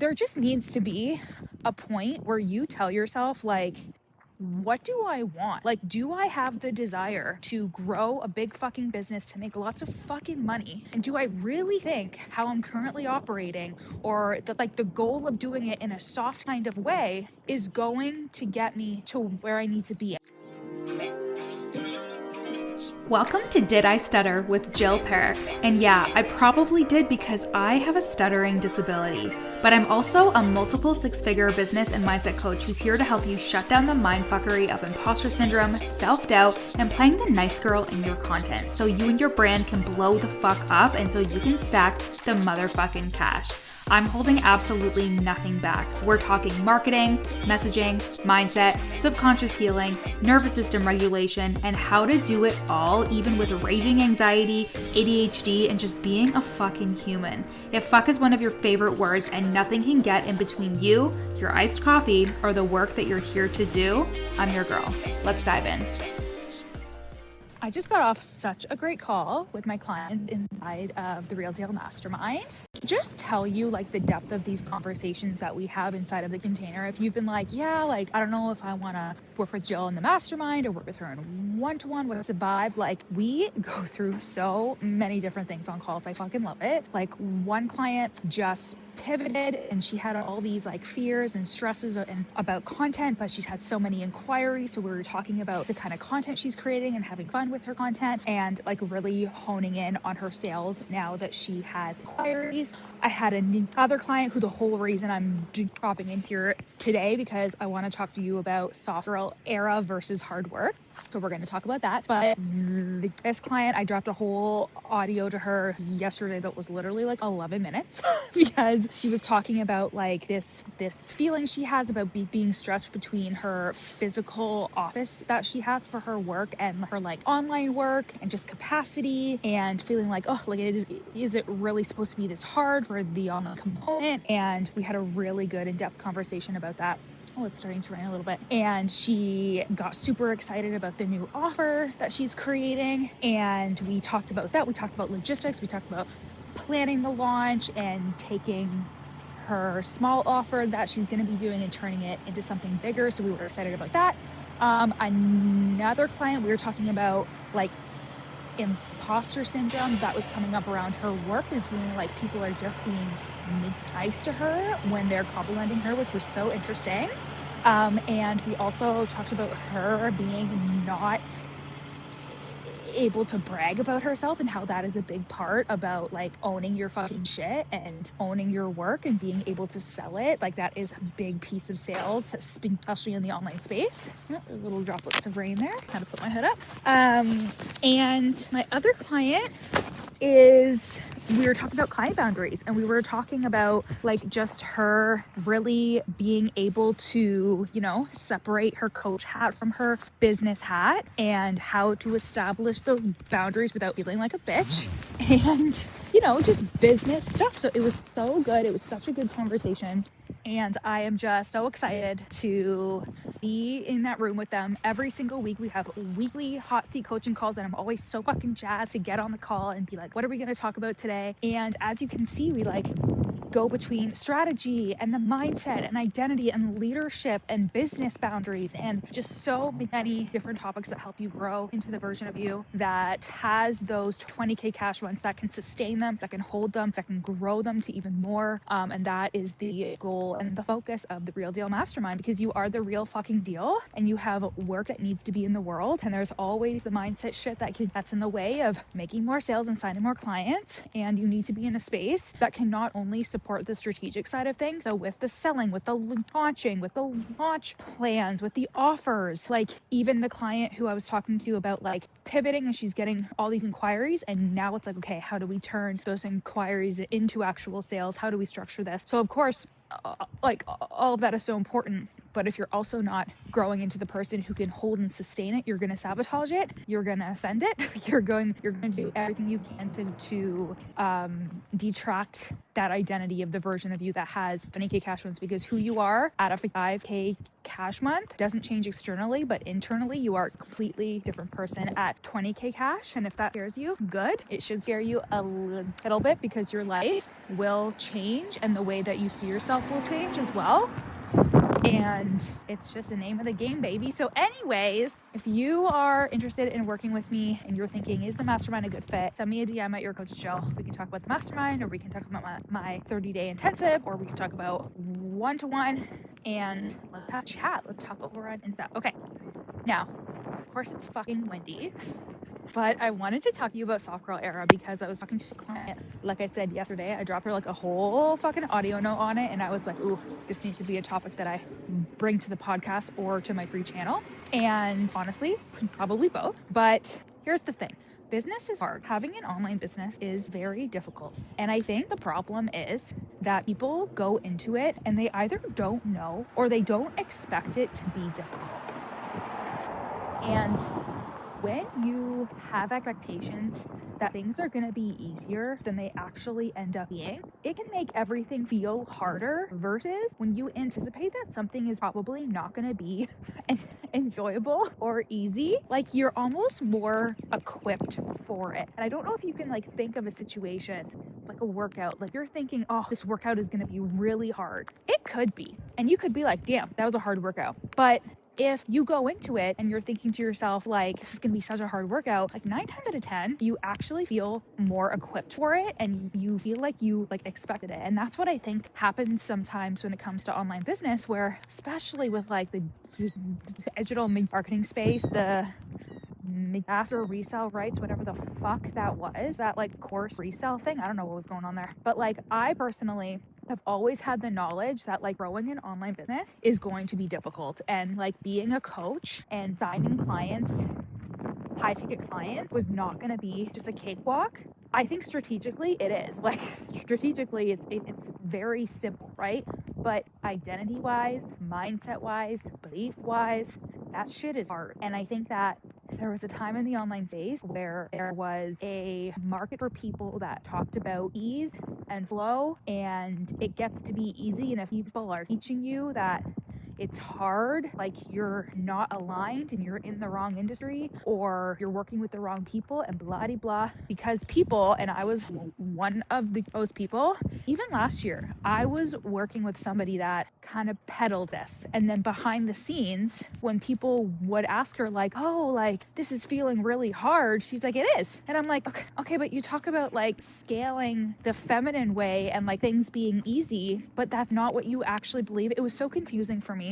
there just needs to be a point where you tell yourself, like, what do I want? Like, do I have the desire to grow a big fucking business, to make lots of fucking money? And do I really think how I'm currently operating, or that like the goal of doing it in a soft kind of way, is going to get me to where I need to be? Welcome to Did I Stutter with Jill Perrick. And yeah, I probably did because I have a stuttering disability. But I'm also a multiple six-figure business and mindset coach who's here to help you shut down the mindfuckery of imposter syndrome, self-doubt, and playing the nice girl in your content so you and your brand can blow the fuck up and so you can stack the motherfucking cash. I'm holding absolutely nothing back. We're talking marketing, messaging, mindset, subconscious healing, nervous system regulation, and how to do it all even with raging anxiety, ADHD, and just being a fucking human. If fuck is one of your favorite words and nothing can get in between you, your iced coffee, or the work that you're here to do, I'm your girl. Let's dive in. I just got off such a great call with my client inside of the Real Deal Mastermind. Just tell you like the depth of these conversations that we have inside of the container. If you've been like, yeah, like, I don't know if I want to work with Jill in the mastermind or work with her in one-to-one, what's the vibe? Like, we go through so many different things on calls. I fucking love it. Like, one client just pivoted and she had all these like fears and stresses and about content, but she's had so many inquiries. So we were talking about the kind of content she's creating and having fun with her content and like really honing in on her sales now that she has inquiries. I had another client who the whole reason I'm dropping in here today because I want to talk to you about soft girl era versus hard work. So we're going to talk about that. But this client, I dropped a whole audio to her yesterday that was literally like 11 minutes because she was talking about like this feeling she has about being stretched between her physical office that she has for her work and her like online work and just capacity, and feeling like, oh, like is it really supposed to be this hard for the online component? And we had a really good in-depth conversation about that. Oh, it's starting to rain a little bit. And she got super excited about the new offer that she's creating. And we talked about that. We talked about logistics. We talked about planning the launch and taking her small offer that she's going to be doing and turning it into something bigger. So we were excited about that. Another client, we were talking about like imposter syndrome that was coming up around her work and feeling like people are just being nice to her when they're complimenting her, which was so interesting. And we also talked about her being not able to brag about herself and how that is a big part about like owning your fucking shit and owning your work and being able to sell it. Like, that is a big piece of sales, especially in the online space. Little droplets of rain there. Had to put my hood up. And my other client is, we were talking about client boundaries, and we were talking about like just her really being able to, you know, separate her coach hat from her business hat and how to establish those boundaries without feeling like a bitch and, you know, just business stuff. So it was so good. It was such a good conversation. And I am just so excited to be in that room with them every single week. We have weekly hot seat coaching calls, and I'm always so fucking jazzed to get on the call and be like, what are we going to talk about today? And as you can see, we like go between strategy and the mindset and identity and leadership and business boundaries and just so many different topics that help you grow into the version of you that has those 20K cash runs, that can sustain them, that can hold them, that can grow them to even more. And that is the goal and the focus of the Real Deal Mastermind, because you are the real fucking deal and you have work that needs to be in the world. And there's always the mindset shit that's in the way of making more sales and signing more clients. And you need to be in a space that can not only support the strategic side of things, so with the selling, with the launching, with the launch plans, with the offers, like even the client who I was talking to about like pivoting, and she's getting all these inquiries, and now it's like, okay, how do we turn those inquiries into actual sales? How do we structure this? So of course, like all of that is so important. But if you're also not growing into the person who can hold and sustain it, you're going to sabotage it. You're going to send it. You're going to do everything you can to detract that identity of the version of you that has 20K cash months, because who you are at a 5K cash month doesn't change externally, but internally you are a completely different person at 20K cash. And if that scares you, good. It should scare you a little bit, because your life will change and the way that you see yourself will change as well. And it's just the name of the game, baby. So anyways, if you are interested in working with me and you're thinking, is the mastermind a good fit? Send me a DM at Your Coach Jill. We can talk about the mastermind, or we can talk about my 30-day intensive, or we can talk about one-to-one, and let's have a chat. Let's talk over on Insta. Okay. Now, of course, it's fucking windy. But I wanted to talk to you about Soft Girl Era, because I was talking to a client, like I said yesterday. I dropped her like a whole fucking audio note on it, and I was like, ooh, this needs to be a topic that I bring to the podcast or to my free channel. And honestly, probably both. But here's the thing. Business is hard. Having an online business is very difficult. And I think the problem is that people go into it and they either don't know or they don't expect it to be difficult. And when you have expectations that things are going to be easier than they actually end up being, it can make everything feel harder, versus when you anticipate that something is probably not going to be enjoyable or easy, like you're almost more equipped for it. And I don't know if you can like think of a situation like a workout, like you're thinking, oh, this workout is going to be really hard. It could be. And you could be like, damn, that was a hard workout. But if you go into it and you're thinking to yourself, like, this is going to be such a hard workout, like 9 times out of 10, you actually feel more equipped for it and you feel like you like expected it. And that's what I think happens sometimes when it comes to online business, where especially with like the digital marketing space, the master resale rights, whatever the fuck that was, that like course resale thing. I don't know what was going on there. But like I personally have always had the knowledge that like growing an online business is going to be difficult, and like being a coach and signing clients, high ticket clients, was not going to be just a cakewalk. I think strategically it is. Like strategically it's very simple, right? But identity wise, mindset wise, belief wise, that shit is hard. And I think that there was a time in the online space where there was a market for people that talked about ease and flow, and it gets to be easy. And if people are teaching you that it's hard, like you're not aligned and you're in the wrong industry, or you're working with the wrong people and blah de blah. Because people, and I was one of those people, even last year, I was working with somebody that kind of peddled this. And then behind the scenes, when people would ask her like, oh, like this is feeling really hard, she's like, it is. And I'm like, okay, but you talk about like scaling the feminine way and like things being easy, but that's not what you actually believe. It was so confusing for me.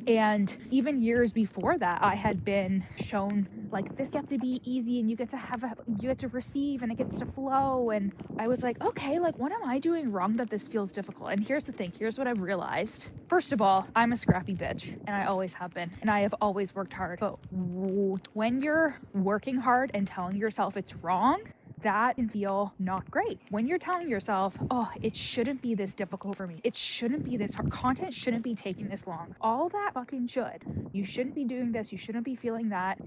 And even years before that, I had been shown like this gets to be easy and you get to receive and it gets to flow. And I was like, okay, like what am I doing wrong that this feels difficult? And here's the thing, here's what I've realized. First of all, I'm a scrappy bitch, and I always have been, and I have always worked hard. But when you're working hard and telling yourself it's wrong, that can feel not great. When you're telling yourself, oh, it shouldn't be this difficult for me, it shouldn't be this hard, content shouldn't be taking this long, all that fucking should. You shouldn't be doing this, you shouldn't be feeling that,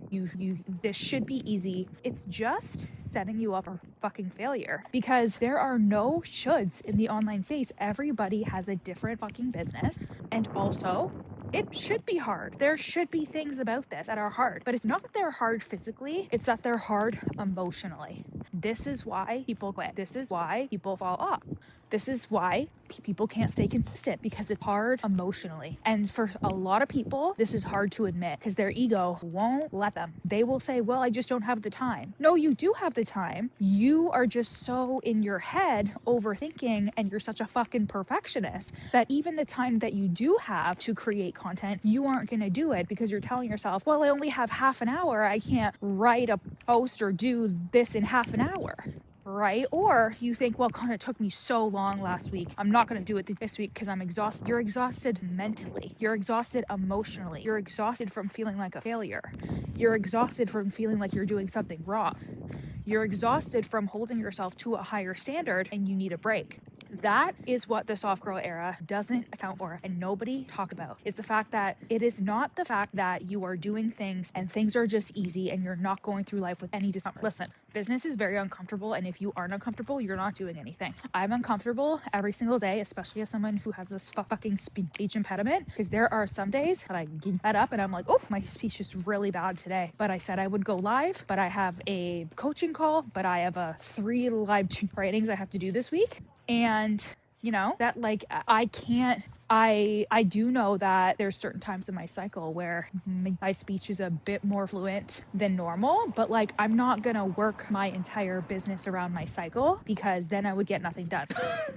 this should be easy. It's just setting you up for fucking failure, because there are no shoulds in the online space. Everybody has a different fucking business, and also it should be hard. There should be things about this that are hard, but it's not that they're hard physically, it's that they're hard emotionally. This is why people quit. This is why people fall off. This is why people can't stay consistent, because it's hard emotionally. And for a lot of people, this is hard to admit because their ego won't let them. They will say, well, I just don't have the time. No, you do have the time. You are just so in your head overthinking, and you're such a fucking perfectionist that even the time that you do have to create content, you aren't going to do it because you're telling yourself, well, I only have half an hour. I can't write a post or do this in half an hour. Right? Or you think, well, God, it took me so long last week, I'm not going to do it this week because I'm exhausted. You're exhausted mentally. You're exhausted emotionally. You're exhausted from feeling like a failure. You're exhausted from feeling like you're doing something wrong. You're exhausted from holding yourself to a higher standard, and you need a break. That is what the soft girl era doesn't account for, and nobody talk about, is the fact that it is not the fact that you are doing things and things are just easy and you're not going through life with any discomfort. Listen, business is very uncomfortable, and if you aren't uncomfortable, you're not doing anything. I'm uncomfortable every single day, especially as someone who has this fucking speech impediment, because there are some days that I get up and I'm like, oh, my speech is really bad today, but I said I would go live, but I have a coaching call, but I have 3 live trainings I have to do this week. And you know, that like I do know that there's certain times in my cycle where my speech is a bit more fluent than normal, but like I'm not gonna work my entire business around my cycle, because then I would get nothing done.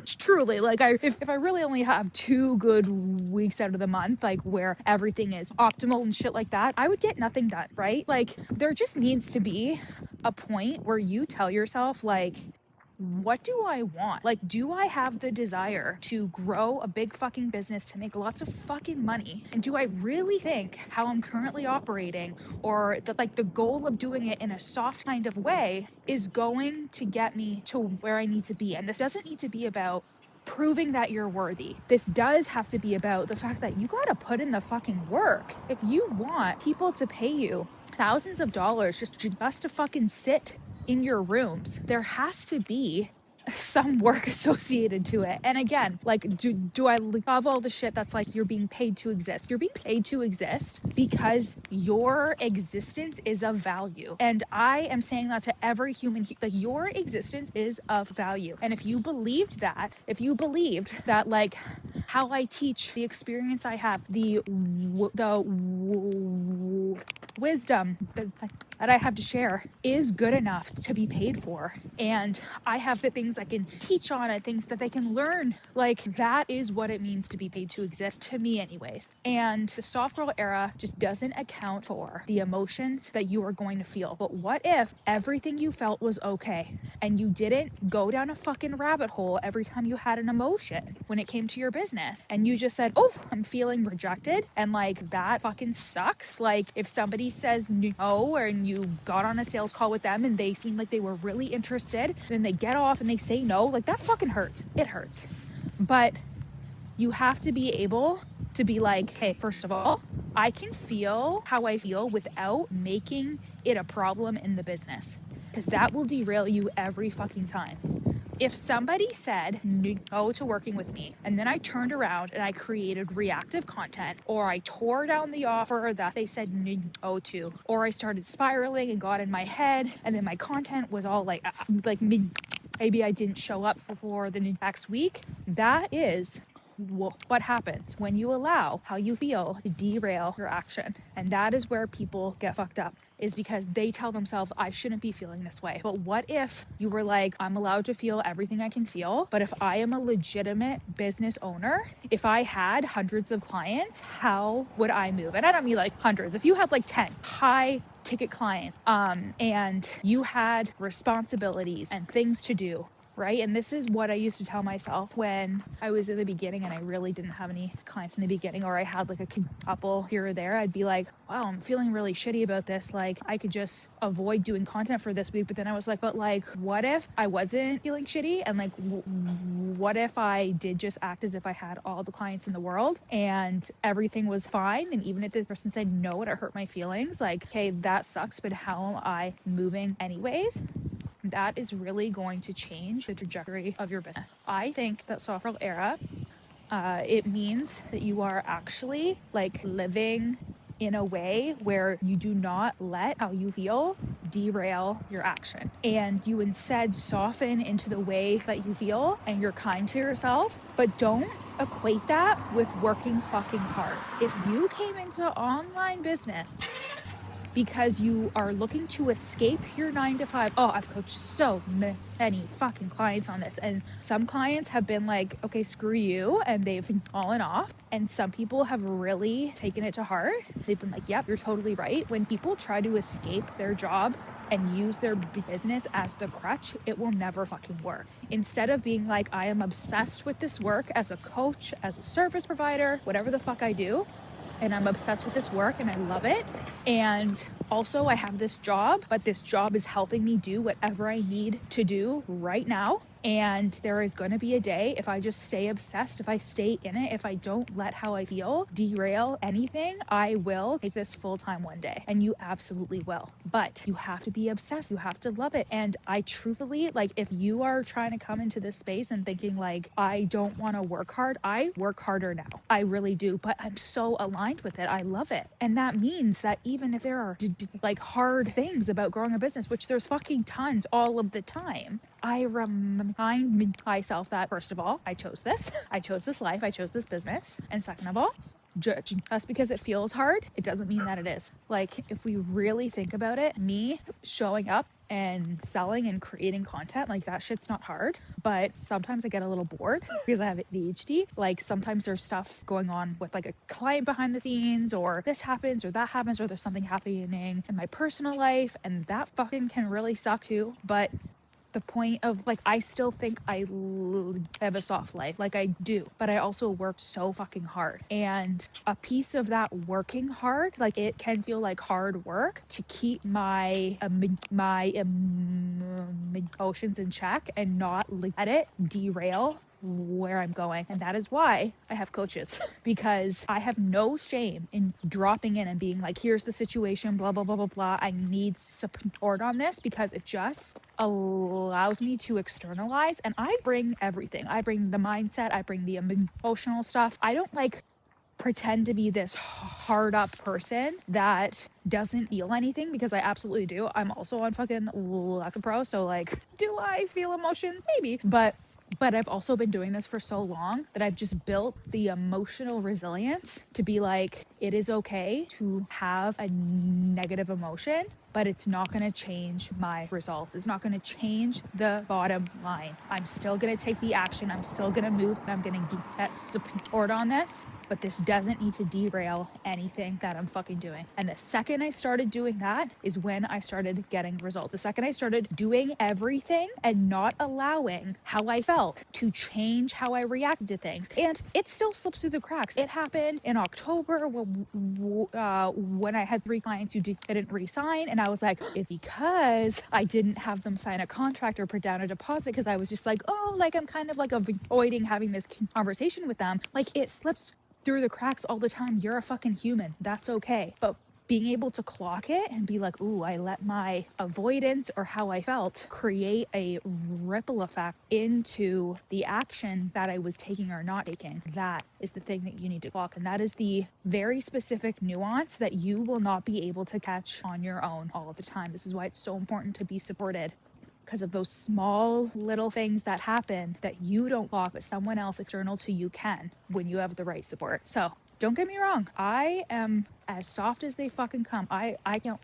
Truly, like if I really only have 2 good weeks out of the month, like where everything is optimal and shit like that, I would get nothing done, right? Like there just needs to be a point where you tell yourself, like, what do I want? Like, do I have the desire to grow a big fucking business, to make lots of fucking money? And do I really think how I'm currently operating, or that like the goal of doing it in a soft kind of way, is going to get me to where I need to be? And this doesn't need to be about proving that you're worthy. This does have to be about the fact that you got to put in the fucking work. If you want people to pay you thousands of dollars just to fucking sit in your rooms, there has to be some work associated to it. And again, like, do I love all the shit that's like you're being paid to exist? You're being paid to exist because your existence is of value. And I am saying that to every human, like your existence is of value. And if you believed that, like how I teach, the experience I have, the wisdom that I have to share is good enough to be paid for, and I have the things I can teach on and things that they can learn, like that is what it means to be paid to exist, to me anyways. And the soft girl era just doesn't account for the emotions that you are going to feel. But what if everything you felt was okay and you didn't go down a fucking rabbit hole every time you had an emotion when it came to your business, and you just said, oh, I'm feeling rejected, and like that fucking sucks. Like if somebody says no, and you got on a sales call with them and they seem like they were really interested, then they get off and they say no, like that fucking hurts. It hurts. But you have to be able to be like, hey, first of all, I can feel how I feel without making it a problem in the business, because that will derail you every fucking time. If somebody said no to working with me, and then I turned around and I created reactive content, or I tore down the offer that they said no to, or I started spiraling and got in my head, and then my content was all like maybe I didn't show up for the next week, that is what happens when you allow how you feel to derail your action. And that is where people get fucked up, is because they tell themselves, I shouldn't be feeling this way. But what if you were like, I'm allowed to feel everything I can feel, but if I am a legitimate business owner, if I had hundreds of clients, how would I move? And I don't mean like hundreds. If you had like 10 high ticket clients, and you had responsibilities and things to do, right? And this is what I used to tell myself when I was in the beginning and I really didn't have any clients in the beginning, or I had like a couple here or there. I'd be like, wow, I'm feeling really shitty about this. Like I could just avoid doing content for this week. But then I was like, but like, what if I wasn't feeling shitty? And like, what if I did just act as if I had all the clients in the world and everything was fine? And even if this person said no and it hurt my feelings, like, okay, that sucks, but how am I moving anyways? That is really going to change the trajectory of your business. I think that soft girl era, it means that you are actually like living in a way where you do not let how you feel derail your action, and you instead soften into the way that you feel and you're kind to yourself. But don't equate that with working fucking hard. If you came into online business because you are looking to escape your 9-to-5. Oh, I've coached so many fucking clients on this. And some clients have been like, okay, screw you. And they've fallen off. And some people have really taken it to heart. They've been like, yep, you're totally right. When people try to escape their job and use their business as the crutch, it will never fucking work. Instead of being like, I am obsessed with this work as a coach, as a service provider, whatever the fuck I do, and I'm obsessed with this work and I love it. And also I have this job, but this job is helping me do whatever I need to do right now. And there is going to be a day, if I just stay obsessed, if I stay in it, if I don't let how I feel derail anything, I will take this full time one day. And you absolutely will. But you have to be obsessed. You have to love it. And I truthfully, like, if you are trying to come into this space and thinking like, I don't want to work hard, I work harder now. I really do. But I'm so aligned with it. I love it. And that means that even if there are like hard things about growing a business, which there's fucking tons all of the time, I remind myself that, first of all, I chose this. I chose this life. I chose this business. And second of all, just because it feels hard, it doesn't mean that it is. Like, if we really think about it, me showing up and selling and creating content, like, that shit's not hard. But sometimes I get a little bored because I have ADHD. Like, sometimes there's stuff going on with like a client behind the scenes, or this happens or that happens, or there's something happening in my personal life, and that fucking can really suck too. But the point of, like, I still think I have a soft life, like I do, but I also work so fucking hard. And a piece of that working hard, like, it can feel like hard work to keep my emotions in check and not let it derail where I'm going. And that is why I have coaches, because I have no shame in dropping in and being like, here's the situation, blah, blah, blah, blah, blah. I need support on this, because it just allows me to externalize. And I bring everything. I bring the mindset, I bring the emotional stuff. I don't like pretend to be this hard up person that doesn't feel anything, because I absolutely do. I'm also on fucking Lexapro, so like, do I feel emotions? Maybe. But I've also been doing this for so long that I've just built the emotional resilience to be like, it is okay to have a negative emotion, but it's not going to change my results. It's not going to change the bottom line. I'm still going to take the action. I'm still going to move, and I'm going to get support on this. But this doesn't need to derail anything that I'm fucking doing. And the second I started doing that is when I started getting results. The second I started doing everything and not allowing how I felt to change how I reacted to things. And it still slips through the cracks. It happened in October when I had 3 clients who didn't re-sign. And I was like, it's because I didn't have them sign a contract or put down a deposit, because I was just like, oh, like, I'm kind of like avoiding having this conversation with them. Like, it slips through the cracks all the time. You're a fucking human. That's okay. But being able to clock it and be like, ooh, I let my avoidance or how I felt create a ripple effect into the action that I was taking or not taking. That is the thing that you need to clock. And that is the very specific nuance that you will not be able to catch on your own all of the time. This is why it's so important to be supported, because of those small little things that happen that you don't clock, but someone else external to you can, when you have the right support. So don't get me wrong, I am as soft as they fucking come. I can't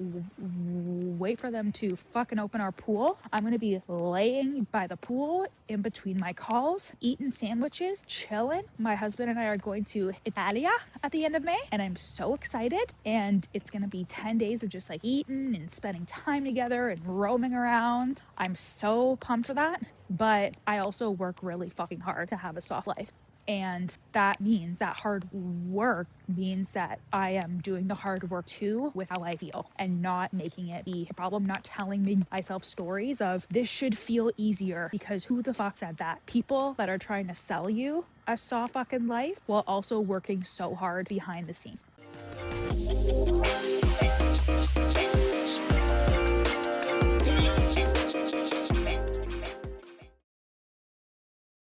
wait for them to fucking open our pool. I'm gonna be laying by the pool in between my calls, eating sandwiches, chilling. My husband and I are going to Italia at the end of May, and I'm so excited. And it's gonna be 10 days of just like eating and spending time together and roaming around. I'm so pumped for that. But I also work really fucking hard to have a soft life. And that means that hard work means that I am doing the hard work too with how I feel, and not making it be a problem, not telling myself stories of this should feel easier, because who the fuck said that? People that are trying to sell you a soft fucking life while also working so hard behind the scenes.